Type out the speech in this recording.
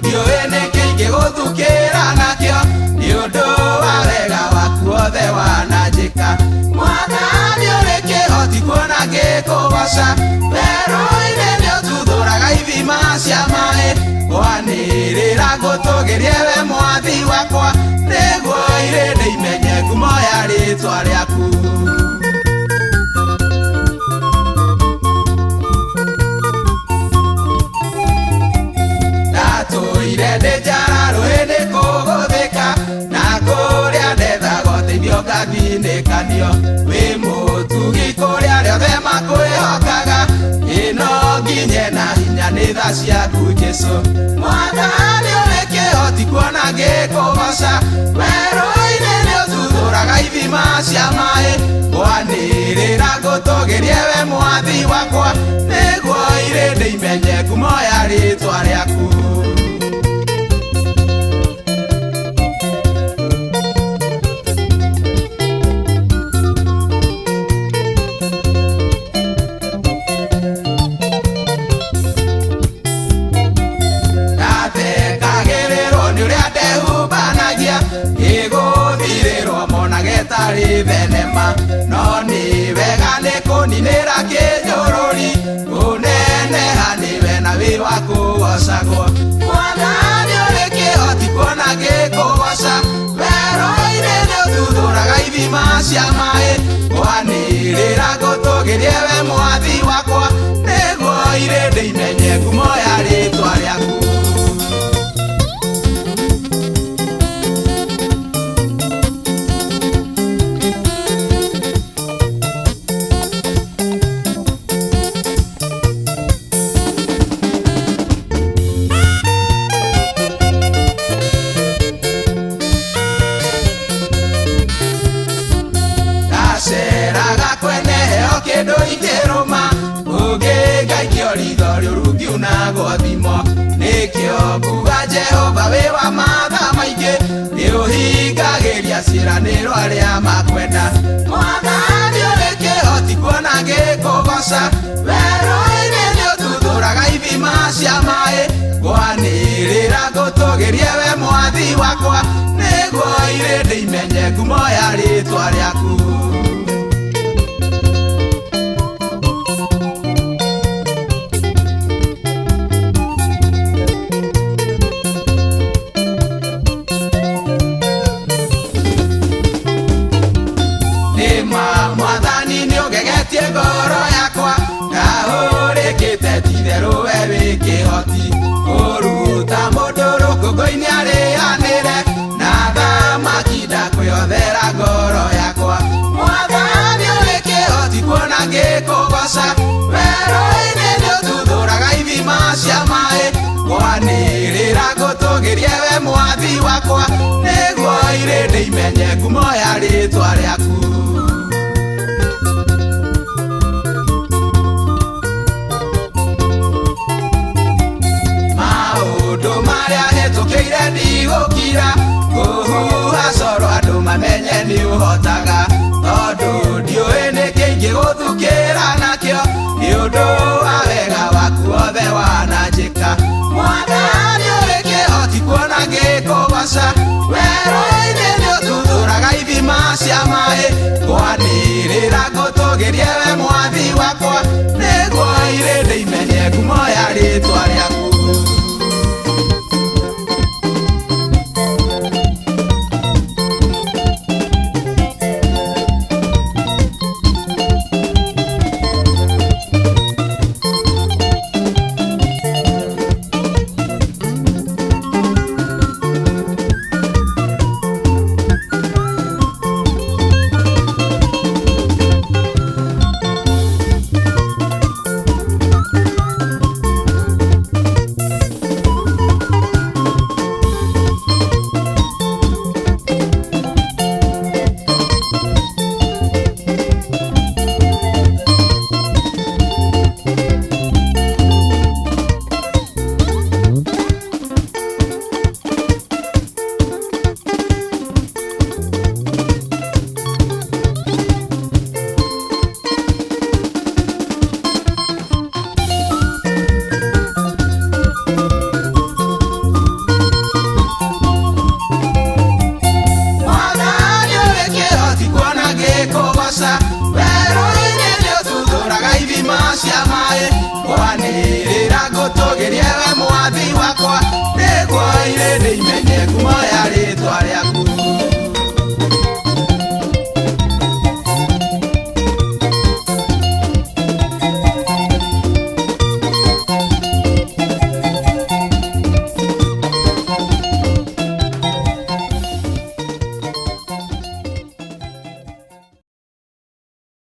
ndiũĩ nĩkĩ ingĩgũthukĩra nakĩo nĩ ũndũ wa wega waku wothe wananjĩka. Mwathani ũrĩ kĩhoti kuona ngĩkũgoca, werũ-inĩ nĩũtuthũraga ithima cia maĩ. Ngwanĩrĩra ngũtũgĩrie we mwathi wakwa, nĩguo irĩndĩ imenye ngumo ya rĩĩtwa rĩaku. Ndatũire ndĩ njara rũĩ-inĩ kũgũthĩka, na kũrĩa ndethaga ũteithio ngathinĩkanio. Wĩ mũtugi kũrĩa rĩothe makwĩhokaga, ĩno nginye na hinya nĩ tha ciaku Jesũ. Mwathani ũrĩ kĩhoti kuona ngĩkũgoca, werũ-inĩ nĩũtuthũraga ithima cia maĩ. Ngwanĩrĩra ngũtũgĩrie we mwathi wakwa, nĩguo irĩndĩ imenye ngumo ya rĩĩtwa rĩaku. Tarĩ thenema no nĩ wega nĩ kũninĩra kĩnyũrũri, ũneneha nĩwe na wĩ wa kũgocagwo. Mwathani ũrĩ kĩhoti kuona ngĩkũgoca, werũ-inĩ nĩũtuthũraga ithima cia maĩ. Ngwanĩrĩra ngũtũgĩrie we mwathi wakwa, nĩguo irĩndĩ imenye ngumo ya rĩĩtwa rĩaku. Ndaceraga kwene heo kĩndũ ingĩrũma, ũngĩngaikio ritho rĩũru ngiunagwo thimo. Nĩkĩo nguga Jehova wĩ wa matha maingĩ, nĩũhingagĩria ciĩranĩro arĩa makwenda. Mwathani ũrĩ kĩhoti kuona ngĩkũgoca, werũ-inĩ nĩũtuthũraga ithima cia maĩ. Ngwanĩrĩra ngũtũgĩrie we mwathi wakwa, nĩguo irĩndĩ imenye ngumo ya rĩĩtwa rĩaku. Mwathani nĩũgegetie ngoro yakwa, ndahũrĩkĩte ti-itherũ we wĩ kĩhoti. Kũruta mũndũ rũkũngũ-inĩ arĩanĩre, na thamaki ndakwĩothera ngoro yakwa. Mwathani ũrĩ kĩhoti kuona ngĩkũgoca, werũ-inĩ nĩũtuthũraga ithima cia maĩ. Ngwanĩrĩra ngũtũgĩrie we mwathi wakwa, nĩguo irĩndĩ imenye ngumo ya rĩĩtwa rĩaku. Maũndũ marĩa hĩtũkĩire ndigũkira, kũhuha coro andũ mamenye nĩũhotaga, tondũ ndiũĩ nĩkĩ ingĩgũthukĩra nakĩo nĩ ũndũ wa wega waku wothe wananjĩka. Mwathani ũrĩ kĩhoti kuona ngĩkũgoca, werũ-inĩ nĩũtuthũraga ithima cia maĩ. Ngwanĩrĩra ngũtũgĩrie we mwathi wakwa,